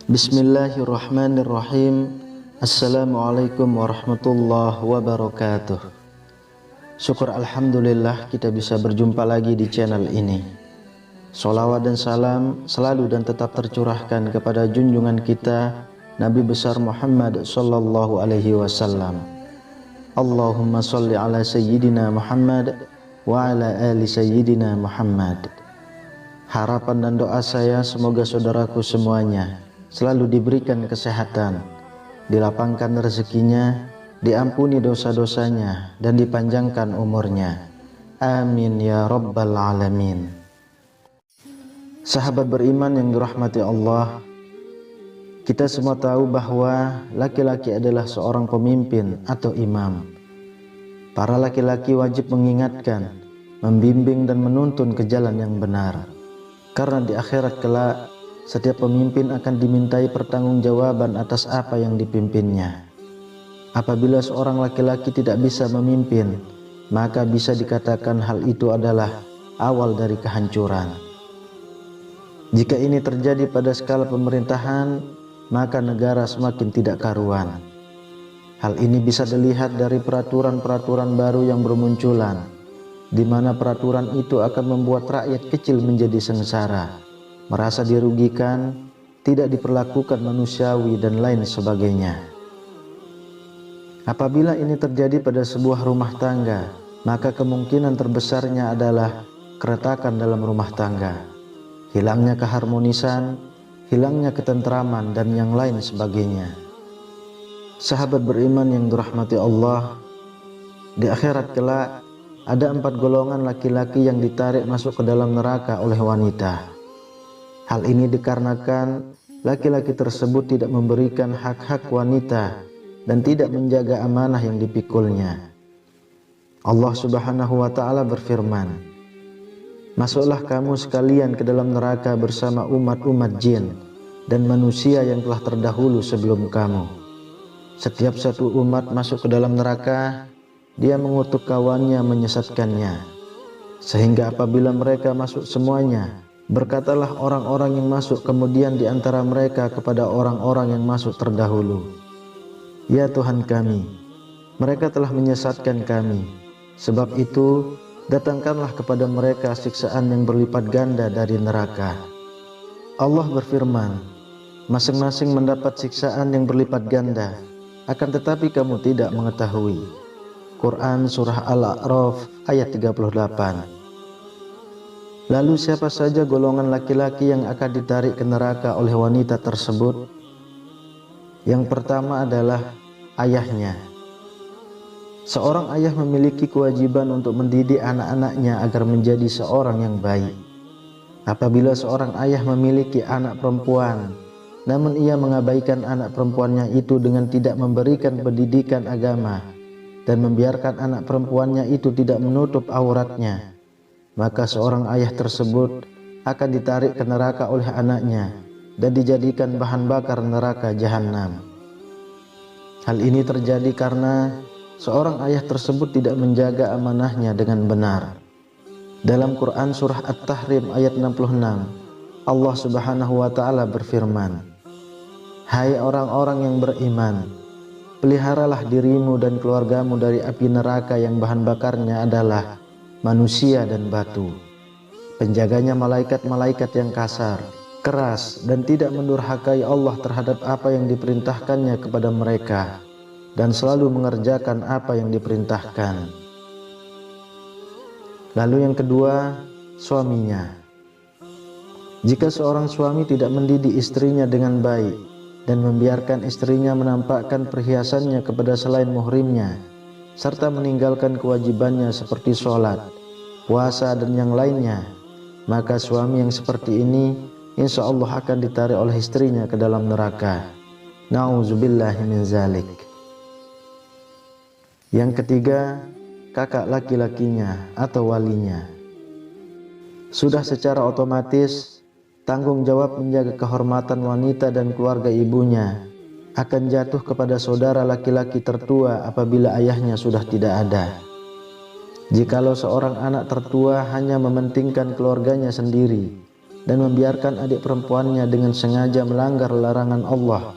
Bismillahirrahmanirrahim. Assalamualaikum warahmatullahi wabarakatuh. Syukur alhamdulillah kita bisa berjumpa lagi di channel ini. Sholawat dan salam selalu dan tetap tercurahkan kepada junjungan kita Nabi besar Muhammad sallallahu alaihi wasallam. Allahumma sholli ala sayyidina Muhammad wa ala ali sayyidina Muhammad. Harapan dan doa saya semoga saudaraku semuanya selalu diberikan kesehatan, dilapangkan rezekinya, diampuni dosa-dosanya, dan dipanjangkan umurnya. Amin ya rabbal alamin. Sahabat beriman yang dirahmati Allah, kita semua tahu bahwa laki-laki adalah seorang pemimpin atau imam. Para laki-laki wajib mengingatkan, membimbing dan menuntun ke jalan yang benar. Karena di akhirat kelak, setiap pemimpin akan dimintai pertanggungjawaban atas apa yang dipimpinnya. Apabila seorang laki-laki tidak bisa memimpin, maka bisa dikatakan hal itu adalah awal dari kehancuran. Jika ini terjadi pada skala pemerintahan, maka negara semakin tidak karuan. Hal ini bisa dilihat dari peraturan-peraturan baru yang bermunculan, di mana peraturan itu akan membuat rakyat kecil menjadi sengsara, merasa dirugikan, tidak diperlakukan manusiawi dan lain sebagainya. Apabila ini terjadi pada sebuah rumah tangga, maka kemungkinan terbesarnya adalah keretakan dalam rumah tangga, hilangnya keharmonisan, hilangnya ketentraman dan yang lain sebagainya. Sahabat beriman yang dirahmati Allah, di akhirat kelak ada 4 golongan laki-laki yang ditarik masuk ke dalam neraka oleh wanita. Hal ini dikarenakan laki-laki tersebut tidak memberikan hak-hak wanita dan tidak menjaga amanah yang dipikulnya. Allah Subhanahu wa ta'ala berfirman, "Masuklah kamu sekalian ke dalam neraka bersama umat-umat jin dan manusia yang telah terdahulu sebelum kamu. Setiap satu umat masuk ke dalam neraka, dia mengutuk kawannya menyesatkannya. Sehingga apabila mereka masuk semuanya, berkatalah orang-orang yang masuk kemudian di antara mereka kepada orang-orang yang masuk terdahulu, ya Tuhan kami, mereka telah menyesatkan kami. Sebab itu, datangkanlah kepada mereka siksaan yang berlipat ganda dari neraka." Allah berfirman, masing-masing mendapat siksaan yang berlipat ganda, akan tetapi kamu tidak mengetahui. Quran Surah Al-A'raf ayat 38. Lalu siapa saja golongan laki-laki yang akan ditarik ke neraka oleh wanita tersebut? Yang pertama adalah ayahnya. Seorang ayah memiliki kewajiban untuk mendidik anak-anaknya agar menjadi seorang yang baik. Apabila seorang ayah memiliki anak perempuan, namun ia mengabaikan anak perempuannya itu dengan tidak memberikan pendidikan agama dan membiarkan anak perempuannya itu tidak menutup auratnya, maka seorang ayah tersebut akan ditarik ke neraka oleh anaknya dan dijadikan bahan bakar neraka jahanam. Hal ini terjadi karena seorang ayah tersebut tidak menjaga amanahnya dengan benar. Dalam Quran Surah At-Tahrim ayat 66, Allah Subhanahu wa ta'ala berfirman, "Hai orang-orang yang beriman, peliharalah dirimu dan keluargamu dari api neraka yang bahan bakarnya adalah manusia dan batu. Penjaganya malaikat-malaikat yang kasar, keras, dan tidak mendurhakai Allah terhadap apa yang diperintahkannya kepada mereka, dan selalu mengerjakan apa yang diperintahkan." Lalu yang kedua, suaminya. Jika seorang suami tidak mendidik istrinya dengan baik dan membiarkan istrinya menampakkan perhiasannya kepada selain muhrimnya, serta meninggalkan kewajibannya seperti sholat, puasa dan yang lainnya, maka suami yang seperti ini insya Allah akan ditarik oleh istrinya ke dalam neraka. Na'udzubillahi min zalik. Yang ketiga, kakak laki-lakinya atau walinya. Sudah secara otomatis tanggung jawab menjaga kehormatan wanita dan keluarga ibunya akan jatuh kepada saudara laki-laki tertua apabila ayahnya sudah tidak ada. Jikalau seorang anak tertua hanya mementingkan keluarganya sendiri dan membiarkan adik perempuannya dengan sengaja melanggar larangan Allah,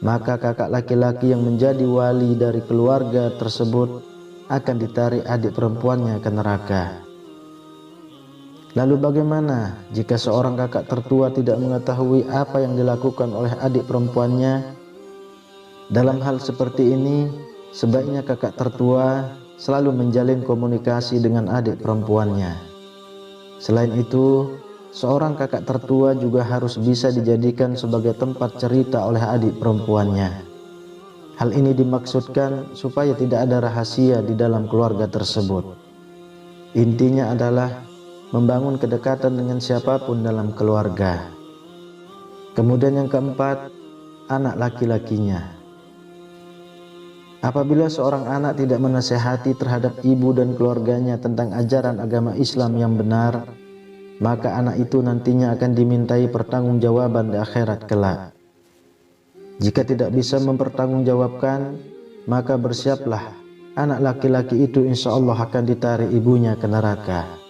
maka kakak laki-laki yang menjadi wali dari keluarga tersebut akan ditarik adik perempuannya ke neraka. Lalu bagaimana jika seorang kakak tertua tidak mengetahui apa yang dilakukan oleh adik perempuannya? Dalam hal seperti ini, sebaiknya kakak tertua selalu menjalin komunikasi dengan adik perempuannya. Selain itu, seorang kakak tertua juga harus bisa dijadikan sebagai tempat cerita oleh adik perempuannya. Hal ini dimaksudkan supaya tidak ada rahasia di dalam keluarga tersebut. Intinya adalah membangun kedekatan dengan siapapun dalam keluarga. Kemudian yang keempat, anak laki-lakinya. Apabila seorang anak tidak menasehati terhadap ibu dan keluarganya tentang ajaran agama Islam yang benar, maka anak itu nantinya akan dimintai pertanggungjawaban di akhirat kelak. Jika tidak bisa mempertanggungjawabkan, maka bersiaplah, anak laki-laki itu insya Allah akan ditarik ibunya ke neraka.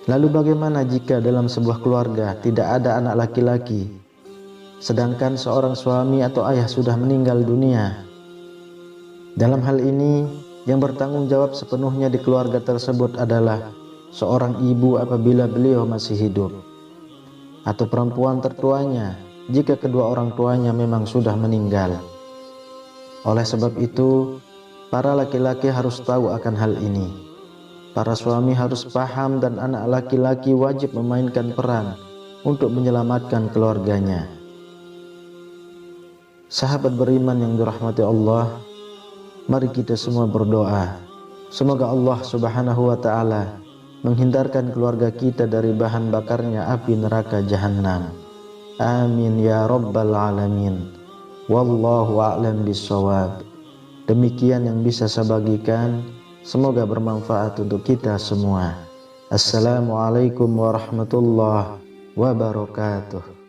Lalu bagaimana jika dalam sebuah keluarga tidak ada anak laki-laki, sedangkan seorang suami atau ayah sudah meninggal dunia? Dalam hal ini, yang bertanggung jawab sepenuhnya di keluarga tersebut adalah seorang ibu apabila beliau masih hidup, atau perempuan tertuanya jika kedua orang tuanya memang sudah meninggal. Oleh sebab itu, para laki-laki harus tahu akan hal ini. Para suami harus paham dan anak laki-laki wajib memainkan peran untuk menyelamatkan keluarganya. Sahabat beriman yang dirahmati Allah, mari kita semua berdoa. Semoga Allah Subhanahu wa Ta'ala menghindarkan keluarga kita dari bahan bakarnya api neraka jahanam. Amin ya rabbal alamin. Wallahu a'lam bissawab. Demikian yang bisa saya bagikan. Semoga bermanfaat untuk kita semua. Assalamualaikum warahmatullahi wabarakatuh.